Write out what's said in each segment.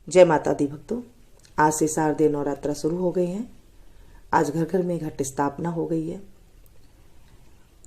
जय माता दी भक्तों। आज से शारदीय नवरात्र शुरू हो गए हैं। आज घर घर में घट स्थापना हो गई है।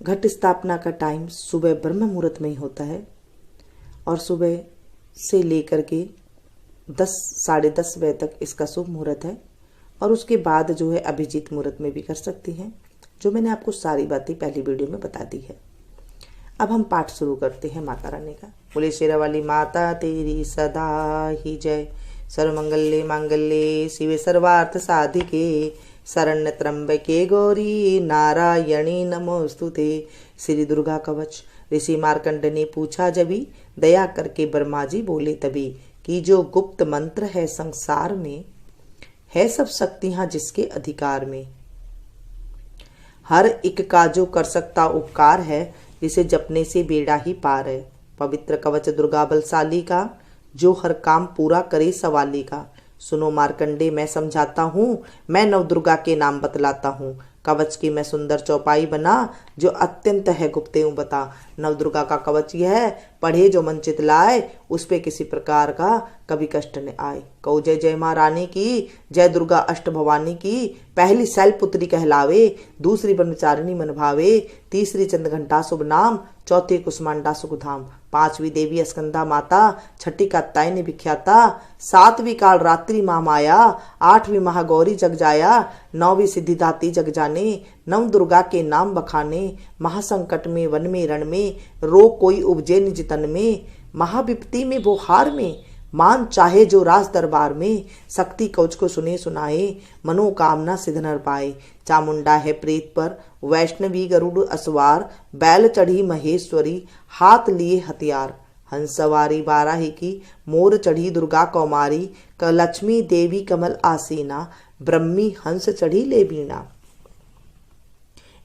घट स्थापना का टाइम सुबह ब्रह्म मुहूर्त में ही होता है और सुबह से लेकर के 10 साढ़े 10 बजे तक इसका शुभ मुहूर्त है और उसके बाद जो है अभिजीत मुहूर्त में भी कर सकती हैं, जो मैंने आपको सारी बातें पहली वीडियो में बता दी है। अब हम पाठ शुरू करते हैं माता रानी का। बोले शेरा वाली माता तेरी सदा ही जय। सर्वमंगल्ये मांगल्ये शिवे सर्वार्थ साधिके शरण्य त्र्यंबके गौरी नारायणी नमोस्तुते। श्री दुर्गा कवच। ऋषि मार्कंड ने पूछा जबी, दया करके ब्रह्मा जी बोले तभी, कि जो गुप्त मंत्र है संसार में, है सब शक्तियां जिसके अधिकार में। हर एक का जो कर सकता उपकार है, जिसे जपने से बेड़ा ही पार है। पवित्र कवच दुर्गा बलशाली का, जो हर काम पूरा करे सवाली का। सुनो मार्कंडे मैं समझाता हूँ, मैं नव दुर्गा के नाम बतलाता हूँ। कवच की मैं सुंदर चौपाई बना, जो अत्यंत है गुप्ते हूँ बता। नव दुर्गा का कवच यह है, पढ़े जो मन चित लाए, उस पे किसी प्रकार का कभी कष्ट न आए। कहो जय जय माँ रानी की, जय दुर्गा अष्ट भवानी की। पहली शैलपुत्री कहलावे, दूसरी ब्रह्मचारिणी मन भावे, तीसरी चंद्र घंटा शुभ नाम, चौथी कुसमांडा सुखधाम। पांचवी देवी स्कंदा माता, छठी कात्यायनी विख्याता, सातवीं काल रात्रि महामाया, आठवीं महागौरी जग जाया, नौवीं सिद्धिदाती जग जाने। नव दुर्गा के नाम बखाने, महासंकट में वन में रण में, रोग कोई उपजे निज तन में। महाविपत्ति में वो हार में, मान चाहे जो राज दरबार में। शक्ति कवच को सुने सुनाए, मनोकामना सिद्ध नर पाए। चामुंडा है प्रेत पर, वैष्णवी गरुड़ असवार, बैल चढ़ी महेश्वरी, हाथ लिए हथियार। हंस सवारी बाराही की, मोर चढ़ी दुर्गा कौमारी, लक्ष्मी देवी कमल आसीना, ब्रह्मी हंस चढ़ी ले बीणा।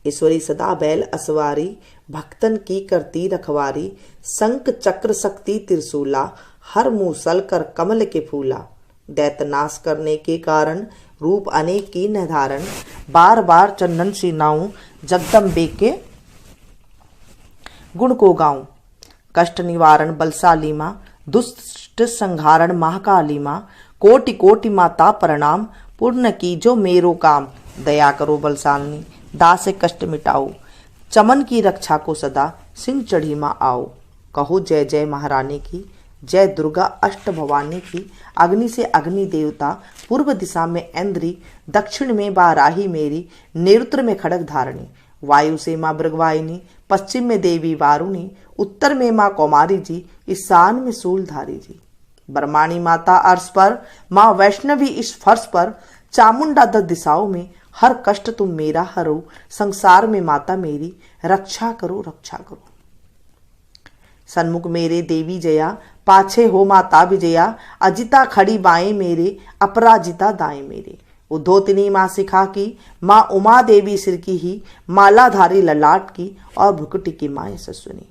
ईश्वरी सदा बैल असवारी, भक्तन की करती रखवारी। शंख चक्र शक्ति त्रिशूला, हर मूसल कर कमल के फूला। दैत्य नाश करने के कारण, रूप अनेक की निर्धारण। बार बार चंदन सीनाऊं, जगदम्बे के गुण को गाऊं। कष्ट निवारण बलशाली मां, दुष्ट संहारण महाकाली मां। कोटि कोटि माता प्रणाम, पूर्ण की जो मेरो काम। दया करो बलशालिनी, दास से कष्ट मिटाओ। चमन की रक्षा को सदा, सिंह चढ़ी मां आओ। कहो जय जय महारानी की, जय दुर्गा अष्ट भवानी की। अग्नि से अग्नि देवता, पूर्व दिशा में इंद्री, दक्षिण में बाराही मेरी, नेरुत्र में खड़ग धारणी। वायु से माँ भृगवाहिनी, पश्चिम में देवी वारुणी, उत्तर में माँ कौमारी जी, ईशान में शूलधारी जी। ब्रह्माणी माता अर्श पर, माँ वैष्णवी इस फर्श पर। चामुंडा 10 दिशाओं में, हर कष्ट तुम मेरा हरो। संसार में माता मेरी, रक्षा करो रक्षा करो। सन्मुख मेरे देवी जया, पाछे हो माता विजया। अजिता खड़ी बाएं मेरे, अपराजिता दाएं मेरे। उद्धोतिनी माँ शिखा की, माँ उमा देवी सिर की ही, मालाधारी ललाट की, और भुकुटी की माँ यशस्विनी।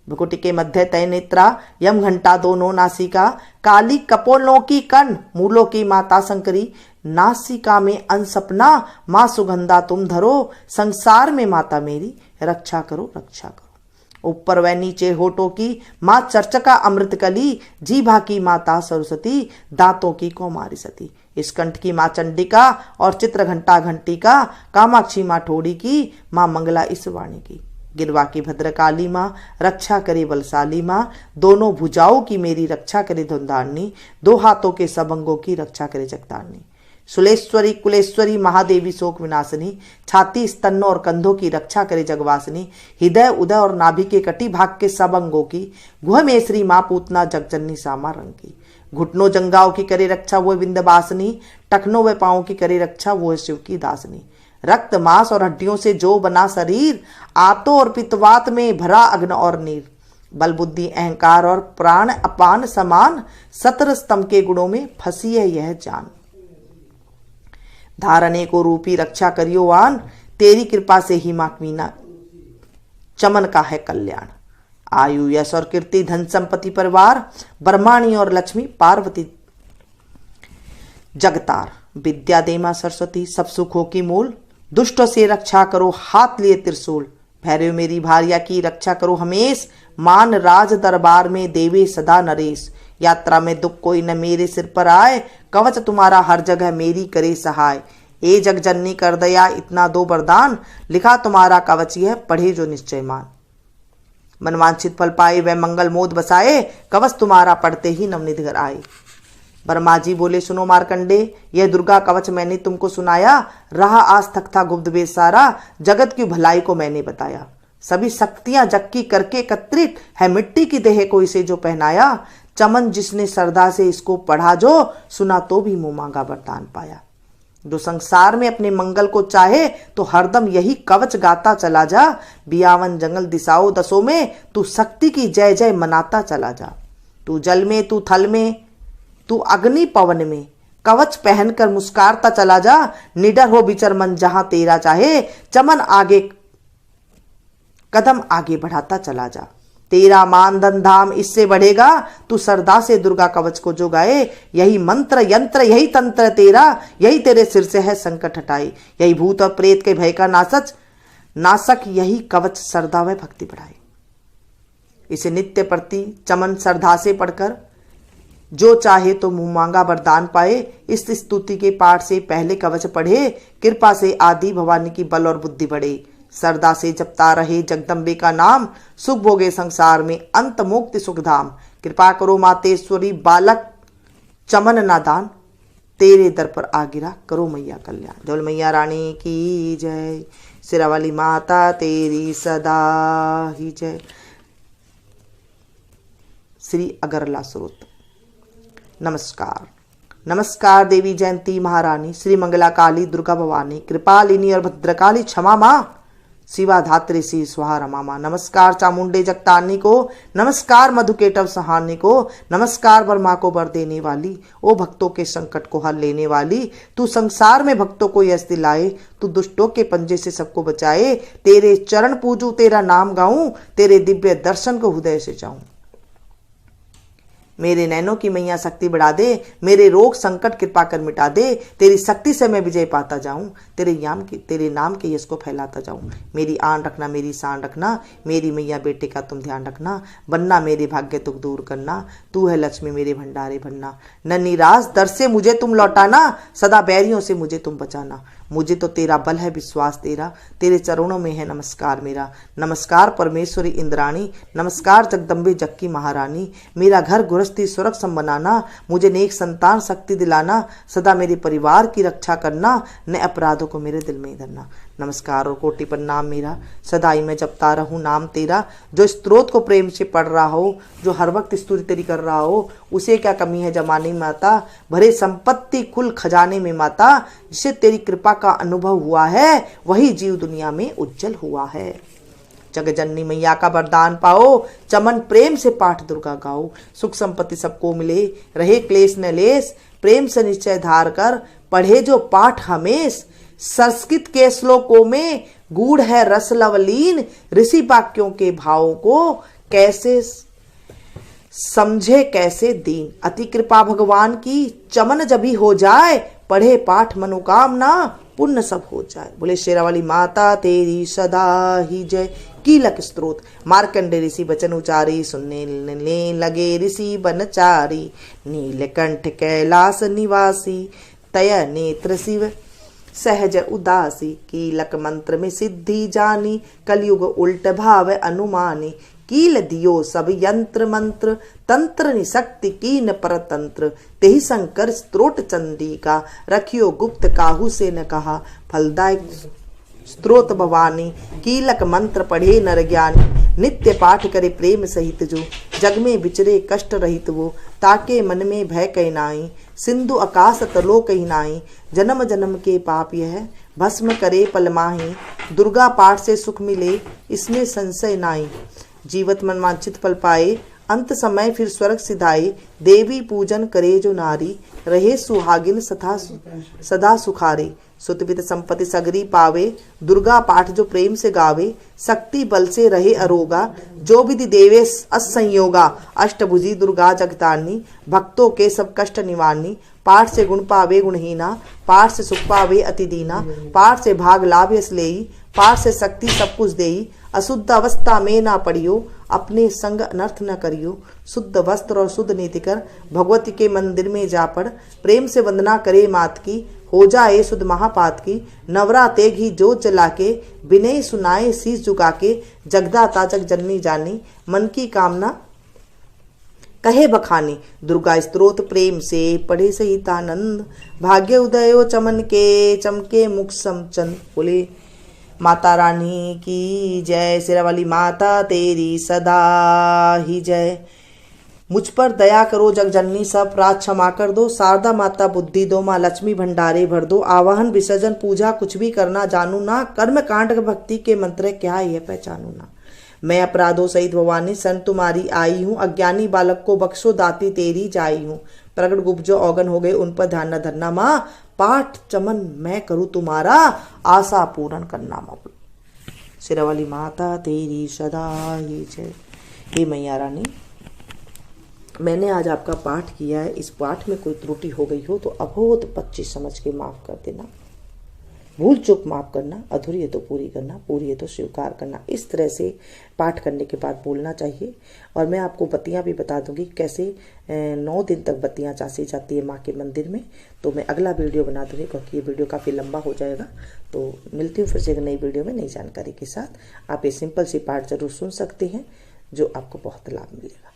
भुकुटी के मध्य तय नेत्रा, यम घंटा दोनों नासिका। काली कपोलों की कर्ण, मूलों की माता शंकरी। नासिका में अनसपना, माँ सुगंधा तुम धरो। संसार में माता मेरी, रक्षा करो रक्षा करो। ऊपर व नीचे होठों की, माँ चर्चका अमृत कली। जीभा की माता सरस्वती, दांतों की कौमारी सती। इस कंठ की माँ चंडिका, और चित्र घंटा घंटिका। कामाक्षी माँ ठोड़ी की, माँ मंगला इस वाणी की। गिरवा की भद्रकाली माँ, रक्षा करे बलशाली माँ। दोनों भुजाओं की मेरी रक्षा करे धुंधारनी, दो हाथों के सब अंगों की रक्षा करे जगतारनी। सुलेश्वरी कुलेश्वरी महादेवी शोक विनाशनी, छाती स्तन और कंधों की रक्षा करे जगवासिनी। हृदय उदय और नाभि के कटी भाग के सब अंगों की, गुह में श्री माँ पूतना जगजननी सामा रंग की। घुटनों जंगाओं की करे रक्षा वो विंध्यवासिनी, टखनों व पांवों की करे रक्षा वो है शिव की दासनी। रक्त मांस और हड्डियों से जो बना शरीर, आतो और पित्तवात में भरा अग्न और नीर। बल बुद्धि अहंकार और प्राण अपान समान, 17 स्तंभ के गुणों में फंसी है यह जान। धारने को रूपी रक्षा करियो वान, तेरी कृपा से ही माँ मीना चमन का है कल्याण। आयु यश और कीर्ति धन संपत्ति परिवार, ब्रह्माणी और लक्ष्मी पार्वती जगतार। विद्या दे मां सरस्वती, सब सुखों की मूल। दुष्टों से रक्षा करो हाथ लिए त्रिशूल। भैरव मेरी भार्या की रक्षा करो हमेश, मान राज दरबार में देवे सदा नरेश। यात्रा में दुख कोई न मेरे सिर पर आए, कवच तुम्हारा हर जगह मेरी करे सहाय। ए जग जननी कर दया इतना दो वरदान, लिखा तुम्हारा कवच यह पढ़े जो निश्चय मान। मनवांछित फल पाए वह मंगल मोद बसाए, कवच तुम्हारा पढ़ते ही नवनिधि घर आए। ब्रह्मा जी बोले सुनो मार्कंडे, यह दुर्गा कवच मैंने तुमको सुनाया, रहा आज तक था गुप्त वेद सारा, जगत की भलाई को मैंने बताया। सभी शक्तियां जग की करके एकत्रित है, मिट्टी की देह को इसे जो पहनाया। चमन जिसने श्रद्धा से इसको पढ़ा जो, सुना तो भी मुंह मांगा वरदान पाया। जो संसार में अपने मंगल को चाहे तो हरदम यही कवच गाता चला जा। बियावन जंगल दिशाओं दसों में तू शक्ति की जय जय मनाता चला जा। तू जल में, तू थल में, तू अग्नि पवन में, कवच पहनकर मुस्कारता चला जा। निडर हो विचर मन जहां तेरा चाहे, चमन आगे कदम आगे बढ़ाता चला जा। तेरा मान धन धाम इससे बढ़ेगा, तू श्रद्धा से दुर्गा कवच को जो गाए। यही मंत्र यंत्र यही तंत्र तेरा, यही तेरे सिर से है संकट हटाए। यही भूत और प्रेत के भय का नाशक यही कवच श्रद्धा व भक्ति बढ़ाए। इसे नित्य प्रति चमन श्रद्धा से पढ़कर जो चाहे तो मुंह मांगा वरदान पाए। इस स्तुति के पाठ से पहले कवच पढ़े, कृपा से आदि भवानी की बल और बुद्धि बढ़े। श्रद्धा से जपता रहे जगदम्बे का नाम, सुख भोगे संसार में अंत मुक्ति सुखधाम। कृपा करो मातेश्वरी बालक चमन नादान, तेरे दर पर आ गिरा करो मैया कल्याण। जय मैया रानी की जय, सिरा वाली माता तेरी सदा ही जय। श्री अगरला स्रोत। नमस्कार नमस्कार देवी जयंती महारानी, श्री मंगला काली दुर्गा भवानी, कृपालिनी और भद्रकाली क्षमा माँ, शिवा धात्री श्री स्वाहा रमा माँ। नमस्कार चामुंडे जगतानी को, नमस्कार मधुकेटव सहानी को, नमस्कार ब्रह्मा को वर देने वाली, ओ भक्तों के संकट को हल लेने वाली। तू संसार में भक्तों को यश दिलाए, तू दुष्टों के पंजे से सबको बचाए। तेरे चरण पूजू, तेरा नाम गाऊं, तेरे दिव्य दर्शन को हृदय से चाहूं। मेरे नैनों की मैया शक्ति बढ़ा दे, मेरे रोग संकट कृपा कर मिटा दे। तेरी शक्ति से मैं विजय पाता जाऊं, तेरे नाम के यश को फैलाता जाऊं। मेरी आन रखना, मेरी शान रखना, मेरी मैया बेटे का तुम ध्यान रखना। बनना मेरे भाग्य दुख दूर करना, तू है लक्ष्मी मेरे भंडारे भरना। न निराश दर से मुझे तुम लौटाना, सदा बैरियों से मुझे तुम बचाना। मुझे तो तेरा बल है विश्वास तेरा, तेरे चरणों में है नमस्कार मेरा। नमस्कार परमेश्वरी इंद्राणी, नमस्कार जगदम्बे जग की महारानी। मेरा घर गृहस्थी सुरक्षित बनाना, मुझे नेक संतान शक्ति दिलाना। सदा मेरे परिवार की रक्षा करना, न अपराधों को मेरे दिल में धरना। नमस्कार और कोटि प्रणाम मेरा, सदाई मैं जपता रहूं नाम तेरा। जो स्त्रोत को प्रेम से पढ़ रहा हो, जो हर वक्त स्तुति तेरी कर रहा हो, उसे क्या कमी है जमाने में माता। भरे संपत्ति कुल खजाने में माता, जिसे तेरी कृपा का अनुभव हुआ है, वही जीव दुनिया में उज्जवल हुआ है। जगजननी मैया का वरदान पाओ, चमन प्रेम से पाठ दुर्गा गाओ। सुख संपत्ति सबको मिले, रहे क्लेश न लेस, प्रेम से निश्चय धार कर पढ़े जो पाठ हमेश। संस्कृत के श्लोकों में गूढ़ है रस लवलीन, ऋषि वाक्यों के भावों को कैसे समझे कैसे दीन। अति कृपा भगवान की, चमन जभी हो जाए, पढ़े पाठ मनोकामना पुण्य सब हो जाए। बोले शेरावाली माता तेरी सदा ही जय। कीलक स्त्रोत। मार्कंडे ऋषि वचन उचारी, सुनने लगे ऋषि बनचारी। नीलकंठ कैलाश निवासी, तय नेत्र शिव सहज उदासी। कीलक मंत्र में सिद्धि जानी, कलयुग उल्ट भाव अनुमानी। कील दियो सब यंत्र मंत्र, तंत्र निशक्ति कीन परतंत्र। तेहि शंकर स्त्रोत चंडिका, रखियो गुप्त काहू से न कहा। फलदायक स्त्रोत भवानी, कीलक मंत्र पढ़े नर ज्ञानी। नित्य पाठ करे प्रेम सहित जो, जग में विचरे कष्ट रहित वो। ताके मन में भय कह नाई, सिंधु आकाश तलो कही नाई। जन्म जन्म के पाप यह भस्म करे पल माही। दुर्गा पाठ से सुख मिले, इसमें संशय नाई। जीवत मन वांछित फल पाए, अंत समय फिर स्वर्ग सिधाए। देवी पूजन करे जो नारी, रहे सुहागिन सदा सुखारे। सुतवित संपत्ति सगरी पावे, दुर्गा पाठ जो प्रेम से गावे। शक्ति बल से रहे अरोगा, जो विधि देवे असंयोगा। अष्टभुजी दुर्गा जगतानी, भक्तों के सब कष्ट निवारनी। पाठ से गुण पावे गुणहीना, पाठ से सुख पावे अति दीना। पाठ से भाग लाभ यश लेई, पाठ से शक्ति सब कुछ देई। अशुद्ध अवस्था में ना पड़ियो, अपने संग अनर्थ न करियो। शुद्ध वस्त्र और शुद्ध नीति कर भगवती के मंदिर में जा पड़। प्रेम से वंदना करे मात की, हो जाए शुद्ध महापात की। नवरा तेग ही जोत जला के, विनय सुनाए शीश झुका के। जगदाता जग जननी जानी, मन की कामना कहे बखानी। दुर्गा स्तोत्र प्रेम से पढ़े सहितानंद, भाग्य उदयो चमन के, चमके मुख समचंद। बोले माता रानी की जय, शेरावाली माता तेरी सदा ही जय। मुझ पर दया करो जग जननी, सब अपराध क्षमा कर दो। शारदा माता बुद्धि दो, माँ लक्ष्मी भंडारे भर दो। आवाहन विसर्जन पूजा कुछ भी करना जानू ना, कर्म कांड भक्ति के मंत्र क्या यह पहचानू ना। मैं अपराधों सहित भवानी सन तुम्हारी आई हूँ, अज्ञानी बालक को बख्शो दाती तेरी जाई हूँ। प्रगट गुप्त जो औगन हो गए उन पर ध्यान न धरना माँ, पाठ चमन मैं करूँ तुम्हारा, आशा पूर्ण करना माँ। शेरावाली माता तेरी सदा ही जय। हे मैया रानी, मैंने आज आपका पाठ किया है, इस पाठ में कोई त्रुटि हो गई हो तो अबोध बच्ची समझ के माफ कर देना। भूल चूक माफ करना, अधूरी है तो पूरी करना, पूरी है तो स्वीकार करना। इस तरह से पाठ करने के बाद बोलना चाहिए। और मैं आपको बत्तियां भी बता दूंगी कैसे 9 दिन तक बत्तियां चासी जाती है माँ के मंदिर में। तो मैं अगला वीडियो बना दूंगी क्योंकि ये वीडियो काफ़ी लंबा हो जाएगा। तो मिलती हूँ फिर से एक नई वीडियो में नई जानकारी के साथ। आप ये सिंपल सी पाठ जरूर सुन सकते हैं जो आपको बहुत लाभ मिलेगा।